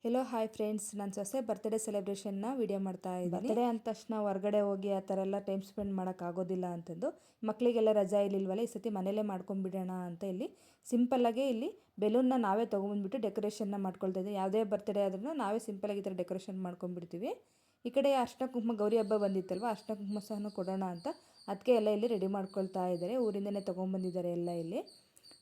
Hello hi friends, ನಾನು ಸೊಸೆ birthday ಸೆಲೆಬ್ರೇಷನ್ನ video ಮಾಡ್ತಾ ಇದ್ದೀನಿ. ಬರ್ತ್ಡೇ ಅಂದ ತಕ್ಷಣ ಹೊರಗಡೆ ಹೋಗಿ ಆ ಥರ ಎಲ್ಲ ಟೈಮ್ ಸ್ಪೆಂಡ್ ಮಾಡೋಕ್ಕಾಗೋದಿಲ್ಲ ಅಂತಂದು ಮಕ್ಕಳಿಗೆಲ್ಲ ರಜಾ ಇರಲಿಲ್ವಲ್ಲ, ಈ ಸತಿ ಮನೇಲೇ ಮಾಡ್ಕೊಂಡ್ಬಿಡೋಣ ಅಂತ ಇಲ್ಲಿ ಸಿಂಪಲ್ಲಾಗೆ ಇಲ್ಲಿ ಬೆಲೂನ್ನ ನಾವೇ ತೊಗೊಂಬಂದ್ಬಿಟ್ಟು ಡೆಕೋರೇಷನ್ನ ಮಾಡ್ಕೊಳ್ತಾ ಇದ್ದೀವಿ. ಯಾವುದೇ ಬರ್ತ್ಡೇ ಆದ್ರೂ ನಾವೇ ಸಿಂಪಲಾಗಿ ಈ ಥರ ಡೆಕೋರೇಷನ್ ಮಾಡ್ಕೊಂಡ್ಬಿಡ್ತೀವಿ. ಈ ಕಡೆ ಅರ್ಶಿನ ಕುಂಕುಮ ಗೌರಿ ಹಬ್ಬ ಬಂದಿತ್ತಲ್ವ, ಅರ್ಶಿನ ಕುಂಕುಮ ಸಹ ಕೊಡೋಣ ಅಂತ ಅದಕ್ಕೆ ಎಲ್ಲ ಇಲ್ಲಿ ರೆಡಿ ಮಾಡ್ಕೊಳ್ತಾ ಇದ್ದಾರೆ. ಊರಿಂದನೇ ತೊಗೊಂಬಂದಿದ್ದಾರೆ ಎಲ್ಲ ಇಲ್ಲಿ.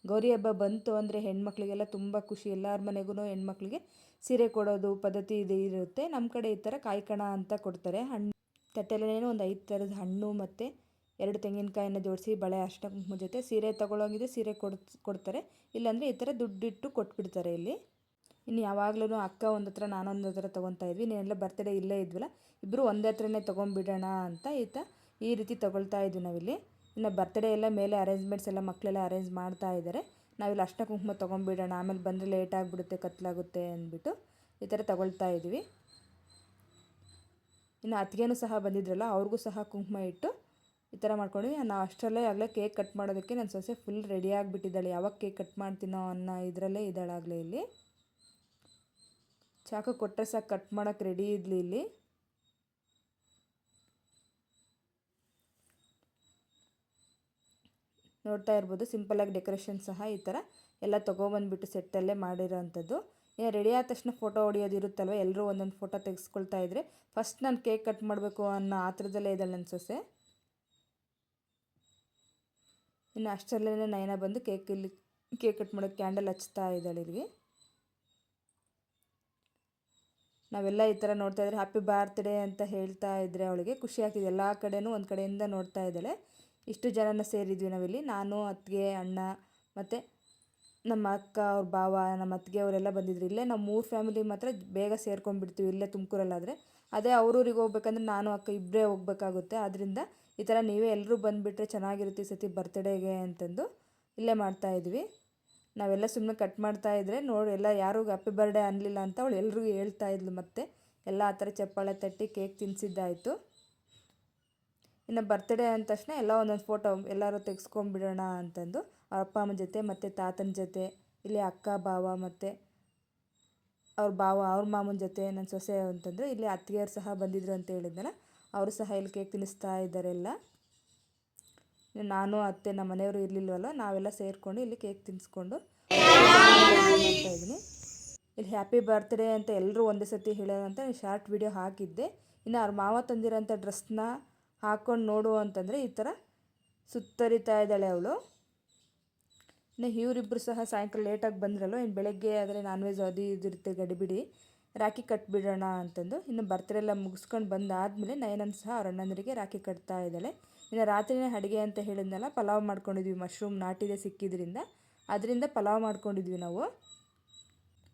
ಗೌರಿ ಹಬ್ಬ ಬಂತು ಅಂದರೆ ಹೆಣ್ಮಕ್ಳಿಗೆಲ್ಲ ತುಂಬ ಖುಷಿ. ಎಲ್ಲರ ಮನೆಗೂ ಹೆಣ್ಮಕ್ಳಿಗೆ ಸೀರೆ ಕೊಡೋದು ಪದ್ಧತಿ ಇದು ಇರುತ್ತೆ. ನಮ್ಮ ಕಡೆ ಈ ಥರ ಕಾಯಿ ಕಣ ಅಂತ ಕೊಡ್ತಾರೆ. ಹಣ್ಣು ತಟ್ಟೆಲೇನೋ ಒಂದು 5 ಥರದ ಹಣ್ಣು ಮತ್ತು 2 ತೆಂಗಿನಕಾಯಿನ ಜೋಡಿಸಿ ಬಳೆ ಅರ್ಶಿನ ಕುಂಕುಮ ಜೊತೆ ಸೀರೆ ತೊಗೊಳೋಂಗಿದೆ ಸೀರೆ ಕೊಡ್ತಾರೆ. ಇಲ್ಲಾಂದರೆ ಈ ಥರ ದುಡ್ಡಿಟ್ಟು ಕೊಟ್ಬಿಡ್ತಾರೆ ಇಲ್ಲಿ. ಇನ್ನು ಯಾವಾಗಲೂ ಅಕ್ಕ ಒಂದು ಹತ್ರ ನಾನೊಂದು ಹತ್ರ ತೊಗೊತಾ ಇದ್ವಿ. ನೀನೆಲ್ಲ ಬರ್ತ್ಡೇ ಇಲ್ಲೇ ಇದ್ವಲ್ಲ, ಇಬ್ಬರು ಒಂದೇ ಹತ್ರನೇ ತೊಗೊಂಬಿಡೋಣ ಅಂತ ಈ ರೀತಿ ತೊಗೊಳ್ತಾ ಇದ್ವಿ ನಾವಿಲ್ಲಿ. ಇನ್ನು ಬರ್ತ್ಡೇ ಎಲ್ಲ ಮೇಲೆ ಅರೇಂಜ್ಮೆಂಟ್ಸ್ ಎಲ್ಲ ಮಕ್ಕಳೆಲ್ಲ ಅರೇಂಜ್ ಮಾಡ್ತಾ ಇದ್ದಾರೆ. ನಾವಿಲ್ಲಿ ಅರ್ಶಿನ ಕುಂಕುಮ ತೊಗೊಂಬಿಡೋಣ, ಆಮೇಲೆ ಬಂದರೆ ಲೇಟ್ ಆಗಿಬಿಡುತ್ತೆ, ಕತ್ಲಾಗುತ್ತೆ ಅಂದ್ಬಿಟ್ಟು ಈ ಥರ ತೊಗೊಳ್ತಾ ಇದ್ವಿ. ಇನ್ನು ಅತ್ತಿಗೆನೂ ಸಹ ಬಂದಿದ್ರಲ್ಲ, ಅವ್ರಿಗೂ ಸಹ ಕುಂಕುಮ ಇಟ್ಟು ಈ ಥರ ಮಾಡ್ಕೊಂಡ್ವಿ. ನಾವು ಅಷ್ಟರಲ್ಲೇ ಆಗಲೇ ಕೇಕ್ ಕಟ್ ಮಾಡೋದಕ್ಕೆ ನನ್ನ ಸೊಸೆ ಫುಲ್ ರೆಡಿ ಆಗಿಬಿಟ್ಟಿದ್ದಾಳೆ. ಯಾವಾಗ ಕೇಕ್ ಕಟ್ ಮಾಡ್ತೀನೋ ಅನ್ನೋ ಇದರಲ್ಲೇ ಇದ್ದಾಳಾಗಲೇ ಇಲ್ಲಿ. ಚಾಕು ಕೊಟ್ಟರೆ ಸಾಕು ಕಟ್ ಮಾಡೋಕ್ಕೆ ರೆಡಿ ಇದ್ಲಿ ಇಲ್ಲಿ. ನೋಡ್ತಾ ಇರ್ಬೋದು, ಸಿಂಪಲಾಗಿ ಡೆಕೋರೇಷನ್ ಸಹ ಈ ಥರ ಎಲ್ಲ ತೊಗೊಬಂದ್ಬಿಟ್ಟು ಸೆಟ್ಟಲ್ಲೇ ಮಾಡಿರೋ ಅಂಥದ್ದು. ರೆಡಿ ಆದ ತಕ್ಷಣ ಫೋಟೋ ಹೊಡಿಯೋದು ಇರುತ್ತಲ್ವ, ಎಲ್ಲರೂ ಒಂದೊಂದು ಫೋಟೋ ತೆಗೆಸ್ಕೊಳ್ತಾ ಇದ್ರೆ ಫಸ್ಟ್ ನಾನು ಕೇಕ್ ಕಟ್ ಮಾಡಬೇಕು ಅನ್ನೋ ಆ ಥರದಲ್ಲೇ ಇದ್ದಾಳೆ ನನ್ನ ಸೊಸೆ. ಇನ್ನು ಅಷ್ಟರಲ್ಲೇ ನಯನ ಬಂದು ಕೇಕ್ ಕಟ್ ಮಾಡೋಕ್ಕೆ ಕ್ಯಾಂಡಲ್ ಹಚ್ತಾ ಇದ್ದಾಳೆ ಇಲ್ಲಿ. ನಾವೆಲ್ಲ ಈ ಥರ ನೋಡ್ತಾ ಇದ್ರೆ ಹ್ಯಾಪಿ ಬರ್ತ್ಡೇ ಅಂತ ಹೇಳ್ತಾ ಇದ್ದರೆ ಅವಳಿಗೆ ಖುಷಿ ಆಗ್ತಿದೆ. ಎಲ್ಲ ಕಡೆನೂ ಒಂದು ಕಡೆಯಿಂದ ನೋಡ್ತಾ ಇದ್ದಾಳೆ. ಇಷ್ಟು ಜನನ ಸೇರಿದ್ವಿ ನಾವಿಲ್ಲಿ, ನಾನು, ಅತ್ತಿಗೆ, ಅಣ್ಣ ಮತ್ತು ನಮ್ಮ ಅಕ್ಕ, ಅವ್ರ ಭಾವ, ನಮ್ಮ ಅತ್ತಿಗೆ ಅವರೆಲ್ಲ ಬಂದಿದ್ರು. ಇಲ್ಲೇ ನಾವು 3 ಫ್ಯಾಮಿಲಿ ಮಾತ್ರ ಬೇಗ ಸೇರ್ಕೊಂಡ್ಬಿಡ್ತೀವಿ ಇಲ್ಲೇ ತುಮಕೂರಲ್ಲಾದರೆ. ಅದೇ ಅವ್ರೂರಿಗೆ ಹೋಗ್ಬೇಕಂದ್ರೆ ನಾನು ಅಕ್ಕ ಇಬ್ಬರೇ ಹೋಗ್ಬೇಕಾಗುತ್ತೆ. ಆದ್ದರಿಂದ ಈ ಥರ ನೀವೇ ಎಲ್ಲರೂ ಬಂದುಬಿಟ್ರೆ ಚೆನ್ನಾಗಿರುತ್ತೆ ಈ ಸತಿ ಬರ್ತ್ಡೇಗೆ ಅಂತಂದು ಇಲ್ಲೇ ಮಾಡ್ತಾಯಿದ್ವಿ. ನಾವೆಲ್ಲ ಸುಮ್ಮನೆ ಕಟ್ ಮಾಡ್ತಾಯಿದ್ರೆ ನೋಡಿ ಎಲ್ಲ ಯಾರೂ ಹ್ಯಾಪಿ ಬರ್ಡೇ ಅನ್ನಲಿಲ್ಲ ಅಂತ ಅವಳು ಎಲ್ರಿಗೂ ಹೇಳ್ತಾ ಇದ್ಲು. ಮತ್ತು ಎಲ್ಲ ಆ ಥರ ಚಪ್ಪಾಳೆ ತಟ್ಟಿ ಕೇಕ್ ತಿನ್ನಿಸಿದ್ದಾಯಿತು. ಇನ್ನು ಬರ್ತ್ಡೇ ಅಂದ ತಕ್ಷಣ ಎಲ್ಲ ಒಂದೊಂದು ಫೋಟೋ ಎಲ್ಲರೂ ತೆಗೆಸ್ಕೊಂಡ್ಬಿಡೋಣ ಅಂತಂದು ಅವ್ರ ಅಪ್ಪ ಅಮ್ಮನ ಜೊತೆ ಮತ್ತು ತಾತನ ಜೊತೆ, ಇಲ್ಲಿ ಅಕ್ಕ ಭಾವ ಮತ್ತು ಅವ್ರ ಭಾವ ಅವ್ರ ಮಾಮನ ಜೊತೆ ನನ್ನ ಸೊಸೆ ಅಂತಂದರೆ ಇಲ್ಲಿ ಅತ್ತಿಗೆಯರು ಸಹ ಬಂದಿದ್ರು ಅಂತ ಹೇಳಿದ್ನಲ್ಲ, ಅವರು ಸಹ ಇಲ್ಲಿ ಕೇಕ್ ತಿನ್ನಿಸ್ತಾ ಇದ್ದಾರೆ ಎಲ್ಲ. ನಾನು ಅತ್ತೆ ನಮ್ಮ ಮನೆಯವರು ಇರಲಿಲ್ವಲ್ಲ, ನಾವೆಲ್ಲ ಸೇರಿಕೊಂಡು ಇಲ್ಲಿ ಕೇಕ್ ತಿನ್ನಿಸ್ಕೊಂಡು ಮಾಡ್ತಾಯಿದ್ದೀನಿ. ಇಲ್ಲಿ ಹ್ಯಾಪಿ ಬರ್ತ್ಡೇ ಅಂತ ಎಲ್ಲರೂ ಒಂದೇ ಸತಿ ಹೇಳೋಣ ಅಂತ ಶಾರ್ಟ್ ವಿಡಿಯೋ ಹಾಕಿದ್ದೆ. ಇನ್ನು ಅವ್ರ ಮಾವ ತಂದಿರೋಂಥ ಡ್ರೆಸ್ನ ಹಾಕ್ಕೊಂಡು ನೋಡು ಅಂತಂದರೆ ಈ ಥರ ಸುತ್ತರಿತಾ ಇದ್ದಾಳೆ ಅವಳು. ಇನ್ನು ಇವರಿಬ್ಬರು ಸಹ ಸಾಯಂಕಾಲ ಲೇಟಾಗಿ ಬಂದ್ರಲ್ಲ, ಇನ್ನು ಬೆಳಗ್ಗೆ ಆದರೆ ನಾನ್ ವೆಜ್ ಅದು ಇದಿರುತ್ತೆ ಗಡಿಬಿಡಿ, ರಾಖಿ ಕಟ್ಬಿಡೋಣ ಅಂತಂದು. ಇನ್ನು ಬರ್ತ್ಡೇ ಎಲ್ಲ ಮುಗಿಸ್ಕೊಂಡು ಬಂದಾದಮೇಲೆ ನಯನನ್ ಸಹ ಅವ್ರ ಅಣ್ಣಂದರಿಗೆ ರಾಖಿ ಕಟ್ತಾ ಇದ್ದಾಳೆ. ಇನ್ನು ರಾತ್ರಿನೇ ಅಡುಗೆ ಅಂತ ಹೇಳಿದ್ನಲ್ಲ, ಪಲಾವ್ ಮಾಡ್ಕೊಂಡಿದ್ವಿ. ಮಶ್ರೂಮ್ ನಾಟಿದೆ ಸಿಕ್ಕಿದ್ರಿಂದ ಅದರಿಂದ ಪಲಾವ್ ಮಾಡ್ಕೊಂಡಿದ್ವಿ ನಾವು.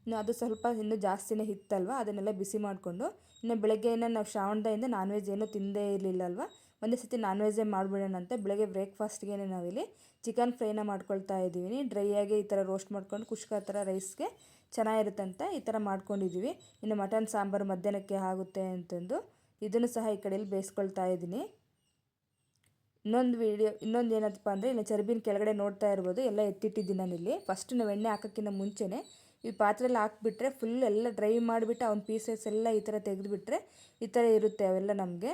ಇನ್ನು ಅದು ಸ್ವಲ್ಪ ಇನ್ನೂ ಜಾಸ್ತಿನೇ ಇತ್ತಲ್ವ, ಅದನ್ನೆಲ್ಲ ಬಿಸಿ ಮಾಡಿಕೊಂಡು ಇನ್ನು ಬೆಳಗ್ಗೆಯಿಂದ ನಾವು ಶ್ರಾವಣದಿಂದ ನಾನ್ ವೆಜ್ ಏನೂ ತಿಂದೇ ಇರಲಿಲ್ಲ ಅಲ್ವ, ಒಂದೇ ಸತಿ ನಾನ್ ವೆಜ್ಜೇ ಮಾಡಿಬಿಡೋಣ ಅಂತ ಬೆಳಗ್ಗೆ ಬ್ರೇಕ್ಫಾಸ್ಟ್ಗೆ ನಾವಿಲ್ಲಿ ಚಿಕನ್ ಫ್ರೈನ ಮಾಡ್ಕೊಳ್ತಾ ಇದ್ದೀವಿ. ಡ್ರೈಯಾಗಿ ಈ ಥರ ರೋಸ್ಟ್ ಮಾಡ್ಕೊಂಡು ಕುಷ್ಕ ಥರ ರೈಸ್ಗೆ ಚೆನ್ನಾಗಿರುತ್ತೆ ಅಂತ ಈ ಥರ ಮಾಡ್ಕೊಂಡಿದ್ದೀವಿ. ಇನ್ನು ಮಟನ್ ಸಾಂಬಾರು ಮಧ್ಯಾಹ್ನಕ್ಕೆ ಆಗುತ್ತೆ ಅಂತಂದು ಇದನ್ನು ಸಹ ಈ ಕಡೆಯಲ್ಲಿ ಬೇಯಿಸ್ಕೊಳ್ತಾ ಇದ್ದೀನಿ. ಇನ್ನೊಂದು ಏನಪ್ಪ ಅಂದರೆ ಇಲ್ಲಿ ಚರ್ಬಿನ ಕೆಳಗಡೆ ನೋಡ್ತಾ ಇರ್ಬೋದು, ಎಲ್ಲ ಎತ್ತಿಟ್ಟಿದ್ದೀನಿ ನಾನಿಲ್ಲಿ. ಫಸ್ಟ್ ನಾವು ಎಣ್ಣೆ ಹಾಕೋಕ್ಕಿಂತ ಮುಂಚೆನೇ ಈ ಪಾತ್ರೆಯಲ್ಲಿ ಹಾಕ್ಬಿಟ್ರೆ ಫುಲ್ ಎಲ್ಲ ಡ್ರೈ ಮಾಡಿಬಿಟ್ಟು ಅವ್ನ ಪೀಸಸ್ ಎಲ್ಲ ಈ ಥರ ತೆಗೆದುಬಿಟ್ರೆ ಈ ಥರ ಇರುತ್ತೆ ಅವೆಲ್ಲ ನಮಗೆ.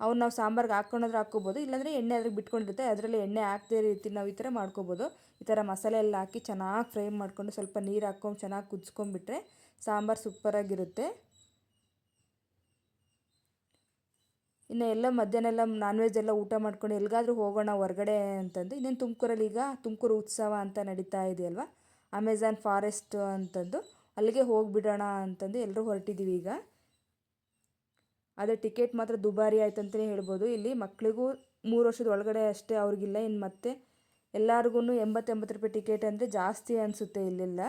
ಅವ್ನು ನಾವು ಸಾಂಬಾರ್ಗೆ ಹಾಕ್ಕೊಂಡ್ರೆ ಹಾಕ್ಕೋಬೋದು, ಇಲ್ಲಾಂದರೆ ಎಣ್ಣೆ ಅದ್ರಿಗೆ ಬಿಟ್ಕೊಂಡಿರುತ್ತೆ, ಅದರಲ್ಲಿ ಎಣ್ಣೆ ಹಾಕದೇ ರೀತಿ ನಾವು ಈ ಥರ ಮಾಡ್ಕೋಬೋದು. ಈ ಥರ ಮಸಾಲೆ ಎಲ್ಲ ಹಾಕಿ ಚೆನ್ನಾಗಿ ಫ್ರೈ ಮಾಡಿಕೊಂಡು ಸ್ವಲ್ಪ ನೀರು ಹಾಕ್ಕೊಂಡು ಚೆನ್ನಾಗಿ ಕುದಿಸ್ಕೊಂಡ್ಬಿಟ್ರೆ ಸಾಂಬಾರು ಸೂಪರಾಗಿರುತ್ತೆ. ಇನ್ನು ಎಲ್ಲ ಮಧ್ಯಾಹ್ನ ಎಲ್ಲ ನಾನ್ ವೆಜ್ ಎಲ್ಲ ಊಟ ಮಾಡ್ಕೊಂಡು ಎಲ್ಲಿಗಾದ್ರೂ ಹೋಗೋಣ ಹೊರಗಡೆ ಅಂತಂದು, ಇನ್ನೇನು ತುಮಕೂರಲ್ಲಿ ಈಗ ತುಮಕೂರು ಉತ್ಸವ ಅಂತ ನಡೀತಾ ಇದೆಯಲ್ವ, ಅಮೆಝಾನ್ ಫಾರೆಸ್ಟ್ ಅಂತಂದು ಅಲ್ಲಿಗೆ ಹೋಗಿಬಿಡೋಣ ಅಂತಂದು ಎಲ್ಲರೂ ಹೊರಟಿದ್ದೀವಿ ಈಗ. ಅದೇ ಟಿಕೆಟ್ ಮಾತ್ರ ದುಬಾರಿ ಆಯ್ತು ಅಂತಲೇ ಹೇಳ್ಬೋದು. ಇಲ್ಲಿ ಮಕ್ಕಳಿಗೂ 3 ವರ್ಷದ ಒಳಗಡೆ ಅಷ್ಟೇ ಅವ್ರಿಗಿಲ್ಲ. ಇನ್ನು ಮತ್ತೆ ಎಲ್ಲರಿಗೂ 80 ರೂಪಾಯಿ ಟಿಕೆಟ್ ಅಂದರೆ ಜಾಸ್ತಿ ಅನಿಸುತ್ತೆ ಇಲ್ಲೆಲ್ಲ.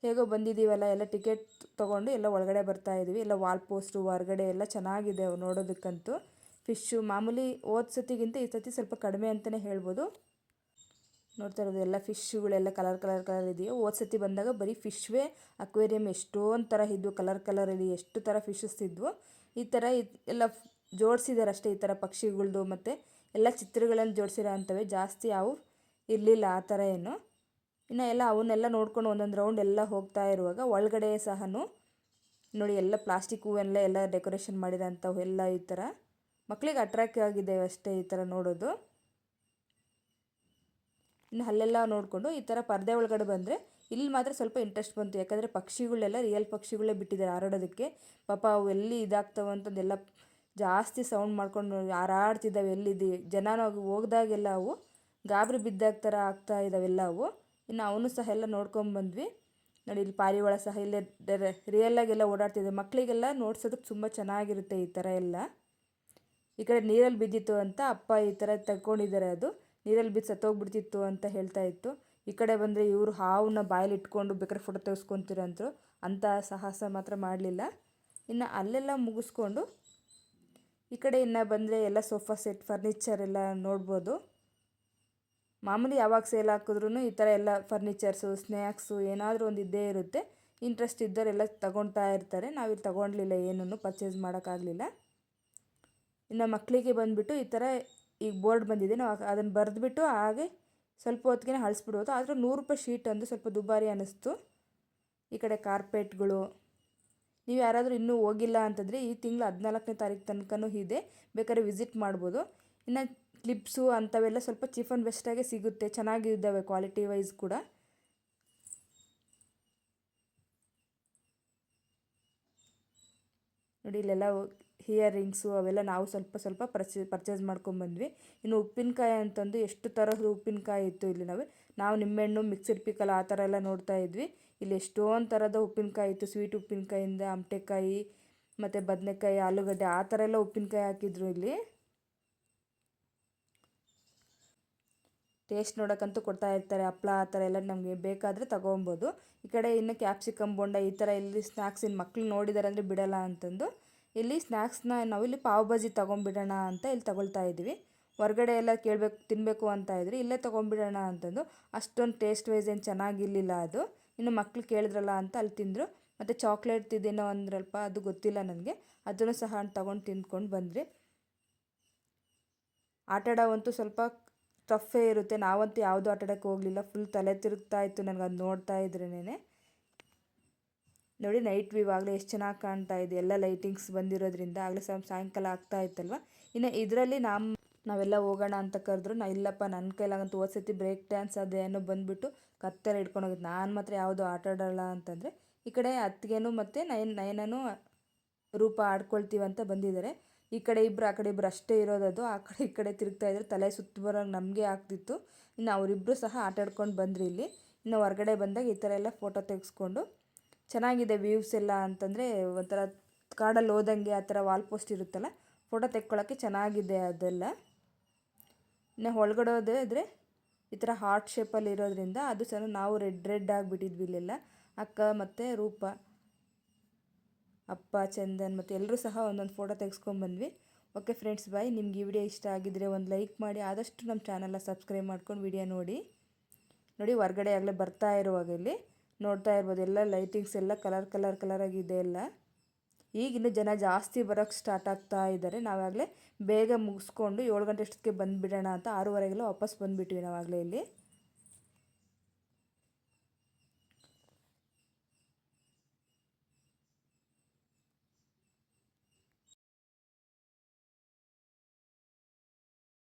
ಹೇಗೋ ಬಂದಿದ್ದೀವಲ್ಲ, ಎಲ್ಲ ಟಿಕೆಟ್ ತೊಗೊಂಡು ಎಲ್ಲ ಒಳಗಡೆ ಬರ್ತಾಯಿದ್ವಿ. ಎಲ್ಲ ವಾಲ್ ಪೋಸ್ಟು ಹೊರಗಡೆ ಎಲ್ಲ ಚೆನ್ನಾಗಿದೆ ನೋಡೋದಕ್ಕಂತೂ. ಫಿಶ್ಶು ಮಾಮೂಲಿ ಹೋದ ಸತಿಗಿಂತ ಈ ಸತಿ ಸ್ವಲ್ಪ ಕಡಿಮೆ ಅಂತಲೇ ಹೇಳ್ಬೋದು. ನೋಡ್ತಾ ಇರೋದು ಎಲ್ಲ ಫಿಶ್ಶುಗಳೆಲ್ಲ ಕಲರ್ ಇದೆಯೋ. ಹೋದ ಸತಿ ಬಂದಾಗ ಬರೀ ಫಿಶ್ವೇ ಅಕ್ವೇರಿಯಮ್ ಎಷ್ಟೊಂದು ಥರ ಇದ್ವು, ಕಲರಲ್ಲಿ ಎಷ್ಟು ಥರ ಫಿಶಸ್ ಇದ್ವು. ಈ ಥರ ಎಲ್ಲ ಜೋಡಿಸಿದ್ದಾರೆ ಅಷ್ಟೇ, ಈ ಥರ ಪಕ್ಷಿಗಳ್ದು ಮತ್ತು ಎಲ್ಲ ಚಿತ್ರಗಳನ್ನು ಜೋಡಿಸಿರೋ ಅಂಥವೇ, ಜಾಸ್ತಿ ಯಾವು ಇರಲಿಲ್ಲ ಆ ಥರ ಏನು. ಇನ್ನು ಎಲ್ಲ ಅವನ್ನೆಲ್ಲ ನೋಡ್ಕೊಂಡು ಒಂದೊಂದು ರೌಂಡ್ ಎಲ್ಲ ಹೋಗ್ತಾ ಇರುವಾಗ ಒಳಗಡೆ ಸಹ ನೋಡಿ ಎಲ್ಲ ಪ್ಲಾಸ್ಟಿಕ್ ಹೂವೆಲ್ಲ ಎಲ್ಲ ಡೆಕೋರೇಷನ್ ಮಾಡಿರೋಂಥವು ಎಲ್ಲ ಈ ಥರ ಮಕ್ಕಳಿಗೆ ಅಟ್ರಾಕ್ಟಿವ್ ಆಗಿದೆ ಅಷ್ಟೇ ಈ ಥರ ನೋಡೋದು. ಇನ್ನು ಅಲ್ಲೆಲ್ಲ ನೋಡಿಕೊಂಡು ಈ ಥರ ಪರದೆ ಒಳಗಡೆ ಬಂದರೆ ಇಲ್ಲಿ ಮಾತ್ರ ಸ್ವಲ್ಪ ಇಂಟ್ರೆಸ್ಟ್ ಬಂತು. ಯಾಕಂದರೆ ಪಕ್ಷಿಗಳೆಲ್ಲ ರಿಯಲ್ ಪಕ್ಷಿಗಳೇ ಬಿಟ್ಟಿದ್ದಾರೆ ಹಾರಾಡೋದಕ್ಕೆ. ಪಾಪ ಅವು ಎಲ್ಲಿ ಇದಾಗ್ತವೆ ಅಂತಂದೆಲ್ಲ ಜಾಸ್ತಿ ಸೌಂಡ್ ಮಾಡ್ಕೊಂಡು ಹಾರಾಡ್ತಿದ್ದಾವೆ. ಎಲ್ಲಿದೆ ಜನ ಹೋಗ್ದಾಗೆಲ್ಲ ಅವು ಗಾಬರಿ ಬಿದ್ದಾಗ ಥರ ಆಗ್ತಾ ಇದ್ದಾವೆಲ್ಲ ಅವು. ಇನ್ನು ಅವನು ಸಹ ಎಲ್ಲ ನೋಡ್ಕೊಂಬಂದ್ವಿ. ನೋಡಿ ಇಲ್ಲಿ ಪಾರಿವಾಳ ಸಹ ಇಲ್ಲೇ ರಿಯಲ್ಲಾಗೆಲ್ಲ ಓಡಾಡ್ತಿದ್ದೆ. ಮಕ್ಕಳಿಗೆಲ್ಲ ನೋಡ್ಸೋದಕ್ಕೆ ತುಂಬ ಚೆನ್ನಾಗಿರುತ್ತೆ ಈ ಥರ ಎಲ್ಲ. ಈ ಕಡೆ ನೀರಲ್ಲಿ ಬಿದ್ದಿತ್ತು ಅಂತ ಅಪ್ಪ ಈ ಥರ ತಗೊಂಡಿದ್ದಾರೆ. ಅದು ನೀರಲ್ಲಿ ಬಿದ್ದು ಸತ್ತೋಗ್ಬಿಡ್ತಿತ್ತು ಅಂತ ಹೇಳ್ತಾ ಇತ್ತು. ಈ ಕಡೆ ಬಂದರೆ ಇವರು ಹಾವನ್ನ ಬಾಯಲ್ಲಿ ಇಟ್ಕೊಂಡು ಬೇಕಾದ್ರೆ ಫೋಟೋ ತೆಗೆಸ್ಕೊತಿರಂತರು. ಅಂಥ ಸಾಹಸ ಮಾತ್ರ ಮಾಡಲಿಲ್ಲ. ಇನ್ನು ಅಲ್ಲೆಲ್ಲ ಮುಗಿಸ್ಕೊಂಡು ಈ ಕಡೆ ಇನ್ನು ಬಂದರೆ ಎಲ್ಲ ಸೋಫಾ ಸೆಟ್ ಫರ್ನಿಚರ್ ಎಲ್ಲ ನೋಡ್ಬೋದು. ಮಾಮೂಲಿ ಯಾವಾಗ ಸೇಲ್ ಹಾಕಿದ್ರೂ ಈ ಥರ ಎಲ್ಲ ಫರ್ನಿಚರ್ಸು ಸ್ನ್ಯಾಕ್ಸು ಏನಾದರೂ ಒಂದು ಇದ್ದೇ ಇರುತ್ತೆ. ಇಂಟ್ರೆಸ್ಟ್ ಇದ್ದವರೆಲ್ಲ ತಗೊಳ್ತಾ ಇರ್ತಾರೆ. ನಾವಿಲ್ಲಿ ತಗೊಳ್ಲಿಲ್ಲ, ಏನನ್ನು ಪರ್ಚೇಸ್ ಮಾಡೋಕ್ಕಾಗಲಿಲ್ಲ. ಇನ್ನು ಮಕ್ಕಳಿಗೆ ಬಂದುಬಿಟ್ಟು ಈ ಥರ ಈಗ ಬೋರ್ಡ್ ಬಂದಿದೆ, ನಾವು ಅದನ್ನು ಬರೆದ್ಬಿಟ್ಟು ಹಾಗೆ ಸ್ವಲ್ಪ ಹೊತ್ತಿಗೆ ಅಳಿಸ್ಬಿಡೋದು. ಆದರೆ ₹100 ಶೀಟ್ ಅಂದು ಸ್ವಲ್ಪ ದುಬಾರಿ ಅನ್ನಿಸ್ತು. ಈ ಕಡೆ ಕಾರ್ಪೆಟ್ಗಳು, ನೀವು ಯಾರಾದರೂ ಇನ್ನೂ ಹೋಗಿಲ್ಲ ಅಂತಂದರೆ ಈ ತಿಂಗಳು 14ನೇ ತಾರೀಕು ತನಕನೂ ಇದೆ, ಬೇಕಾದ್ರೆ ವಿಸಿಟ್ ಮಾಡ್ಬೋದು. ಇನ್ನು ಕ್ಲಿಪ್ಸು ಅಂಥವೆಲ್ಲ ಸ್ವಲ್ಪ ಚೀಪ್ ಆ್ಯಂಡ್ ಬೆಸ್ಟಾಗೆ ಸಿಗುತ್ತೆ, ಚೆನ್ನಾಗಿದ್ದಾವೆ ಕ್ವಾಲಿಟಿ ವೈಸ್ ಕೂಡ. ನೋಡಿ ಇಲ್ಲೆಲ್ಲ ಹಿಯರ್ ರಿಂಗ್ಸು ಅವೆಲ್ಲ ನಾವು ಸ್ವಲ್ಪ ಪರ್ಚೇಸ್ ಮಾಡ್ಕೊಂಬಂದ್ವಿ. ಇನ್ನು ಉಪ್ಪಿನಕಾಯಿ ಅಂತಂದು ಎಷ್ಟು ಥರದ ಉಪ್ಪಿನಕಾಯಿ ಇತ್ತು ಇಲ್ಲಿ. ನಾವು ನಿಂಬೆಹಣ್ಣು ಮಿಕ್ಸಿಡ್ ಪಿಕಲ್ ಆ ಥರ ಎಲ್ಲ ನೋಡ್ತಾ ಇದ್ವಿ. ಇಲ್ಲಿ ಎಷ್ಟೊಂದು ಥರದ ಉಪ್ಪಿನಕಾಯಿ ಇತ್ತು. ಸ್ವೀಟ್ ಉಪ್ಪಿನಕಾಯಿಂದ ಆಮಟೆಕಾಯಿ ಮತ್ತು ಬದನೆಕಾಯಿ, ಆಲೂಗಡ್ಡೆ ಆ ಥರ ಎಲ್ಲ ಉಪ್ಪಿನಕಾಯಿ ಹಾಕಿದ್ರು ಇಲ್ಲಿ. ಟೇಸ್ಟ್ ನೋಡೋಕ್ಕಂತೂ ಕೊಡ್ತಾ ಇರ್ತಾರೆ. ಹಪ್ಳ ಆ ಥರ ಎಲ್ಲ ನಮಗೆ ಬೇಕಾದರೆ ತೊಗೊಬೋದು. ಈ ಕಡೆ ಇನ್ನು ಕ್ಯಾಪ್ಸಿಕಮ್ ಬೋಂಡ ಈ ಥರ ಇಲ್ಲಿ ಸ್ನ್ಯಾಕ್ಸ್ ಇನ್ನು ಮಕ್ಕಳು ನೋಡಿದ್ದಾರೆ ಅಂದರೆ ಬಿಡೋಲ್ಲ ಅಂತಂದು ಇಲ್ಲಿ ಸ್ನ್ಯಾಕ್ಸ್ನ ನಾವಿಲ್ಲಿ ಪಾವ್ ಭಾಜಿ ತೊಗೊಂಬಿಡೋಣ ಅಂತ ಇಲ್ಲಿ ತೊಗೊಳ್ತಾ ಇದ್ವಿ. ಹೊರಗಡೆ ಎಲ್ಲ ತಿನ್ನಬೇಕು ಅಂತ ಇದ್ರಿ, ಇಲ್ಲೇ ತೊಗೊಂಬಿಡೋಣ ಅಂತಂದು. ಅಷ್ಟೊಂದು ಟೇಸ್ಟ್ ವೈಸ್ ಏನು ಚೆನ್ನಾಗಿರಲಿಲ್ಲ ಅದು. ಇನ್ನು ಮಕ್ಕಳು ಕೇಳಿದ್ರಲ್ಲ ಅಂತ ಅಲ್ಲಿ ತಿಂದರು. ಮತ್ತು ಚಾಕ್ಲೇಟ್ ತಿದೇನೋ ಅಂದ್ರಲ್ಪ, ಅದು ಗೊತ್ತಿಲ್ಲ ನನಗೆ. ಅದನ್ನು ಸಹ ತೊಗೊಂಡು ತಿಂದ್ಕೊಂಡು ಬಂದ್ರಿ. ಆಟಾಡೋವಂತೂ ಸ್ವಲ್ಪ ಟಫೇ ಇರುತ್ತೆ. ನಾವಂತೂ ಯಾವುದೂ ಆಟಾಡೋಕ್ಕೆ ಹೋಗಲಿಲ್ಲ. ಫುಲ್ ತಲೆ ತಿರುಗ್ತಾ ಇತ್ತು ನನಗೆ ಅದು ನೋಡ್ತಾ ಇದ್ರೇ. ನೋಡಿ ನೈಟ್ ವ್ಯೂ ಆಗಲೇ ಎಷ್ಟು ಚೆನ್ನಾಗಿ ಕಾಣ್ತಾ ಇದೆ, ಎಲ್ಲ ಲೈಟಿಂಗ್ಸ್ ಬಂದಿರೋದ್ರಿಂದ. ಆಗಲೇ ಸಾಯಂಕಾಲ ಆಗ್ತಾ ಇತ್ತಲ್ವ. ಇನ್ನು ಇದರಲ್ಲಿ ನಾವೆಲ್ಲ ಹೋಗೋಣ ಅಂತ ಕರೆದ್ರು. ಇಲ್ಲಪ್ಪ ನನ್ನ ಕೈಲಾಗಂತೂ ಓದ್ಸತಿ ಬ್ರೇಕ್ ಡ್ಯಾನ್ಸ್ ಅದೇನೋ ಬಂದುಬಿಟ್ಟು ಕತ್ತೆಲ್ಲ ಹಿಡ್ಕೊಂಡು ಹೋಗಿದ್ದು. ನಾನು ಮಾತ್ರ ಯಾವುದೂ ಆಟಾಡೋಲ್ಲ ಅಂತಂದರೆ ಈ ಕಡೆ ಅತ್ತಿಗೆನೂ ಮತ್ತು ನಯನನೂ ರೂಪ ಆಡ್ಕೊಳ್ತೀವಂತ ಬಂದಿದ್ದಾರೆ. ಈ ಕಡೆ ಇಬ್ಬರು ಆ ಕಡೆ ಇಬ್ಬರು ಅಷ್ಟೇ ಇರೋದದು. ಆ ಕಡೆ ಈ ಕಡೆ ತಿರುಗ್ತಾ ಇದ್ರು, ತಲೆ ಸುತ್ತು ಬರೋಂಗೆ ನಮಗೆ ಆಗ್ತಿತ್ತು. ಇನ್ನು ಅವರಿಬ್ಬರು ಸಹ ಆಟಾಡ್ಕೊಂಡು ಬಂದ್ರಿ ಇಲ್ಲಿ. ಇನ್ನು ಹೊರಗಡೆ ಬಂದಾಗ ಈ ಥರ ಎಲ್ಲ ಫೋಟೋ ತೆಗೆಸ್ಕೊಂಡು ಚೆನ್ನಾಗಿದೆ ವ್ಯೂವ್ಸ್ ಎಲ್ಲ ಅಂತಂದರೆ ಒಂಥರ ಕಾಡಲ್ಲಿ ಹೋದಂಗೆ ಆ ಥರ ವಾಲ್ ಪೋಸ್ಟ್ ಇರುತ್ತಲ್ಲ, ಫೋಟೋ ತೆಕ್ಕೊಳ್ಳೋಕ್ಕೆ ಚೆನ್ನಾಗಿದೆ ಅದೆಲ್ಲ. ಇನ್ನು ಒಳಗಡೆ ಇದ್ದರೆ ಈ ಥರ ಹಾರ್ಟ್ ಶೇಪಲ್ಲಿ ಇರೋದ್ರಿಂದ ಅದು ಸಹ ನಾವು ರೆಡ್ ಆಗಿಬಿಟ್ಟಿದ್ವಿ ಇಲ್ಲೆಲ್ಲ. ಅಕ್ಕ ಮತ್ತು ರೂಪ, ಅಪ್ಪ, ಚಂದನ್ ಮತ್ತು ಎಲ್ಲರೂ ಸಹ ಒಂದೊಂದು ಫೋಟೋ ತೆಗೆಸ್ಕೊಂಡ್ಬಂದ್ವಿ. ಓಕೆ ಫ್ರೆಂಡ್ಸ್, ಬಾಯ್. ನಿಮ್ಗೆ ಈ ವಿಡಿಯೋ ಇಷ್ಟ ಆಗಿದ್ದರೆ ಒಂದು ಲೈಕ್ ಮಾಡಿ, ಆದಷ್ಟು ನಮ್ಮ ಚಾನಲ್ನ ಸಬ್ಸ್ಕ್ರೈಬ್ ಮಾಡ್ಕೊಂಡು ವಿಡಿಯೋ ನೋಡಿ. ಹೊರಗಡೆ ಆಗಲೇ ಬರ್ತಾ ಇರುವಾಗ ಇಲ್ಲಿ ನೋಡ್ತಾ ಇರ್ಬೋದು ಎಲ್ಲ ಲೈಟಿಂಗ್ಸ್ ಎಲ್ಲ ಕಲರಾಗಿದೆ ಎಲ್ಲ. ಈಗಿನ್ನೂ ಜನ ಜಾಸ್ತಿ ಬರೋಕ್ಕೆ ಸ್ಟಾರ್ಟ್ ಆಗ್ತಾ ಇದ್ದಾರೆ. ನಾವಾಗಲೇ ಬೇಗ ಮುಗಿಸ್ಕೊಂಡು 7 ಗಂಟೆ ಅಷ್ಟೊತ್ತಿಗೆ ಬಂದುಬಿಡೋಣ ಅಂತ 6:30ಗೆಲ್ಲ ವಾಪಸ್ ಬಂದುಬಿಟ್ವಿ ನಾವಾಗಲೇ ಇಲ್ಲಿ.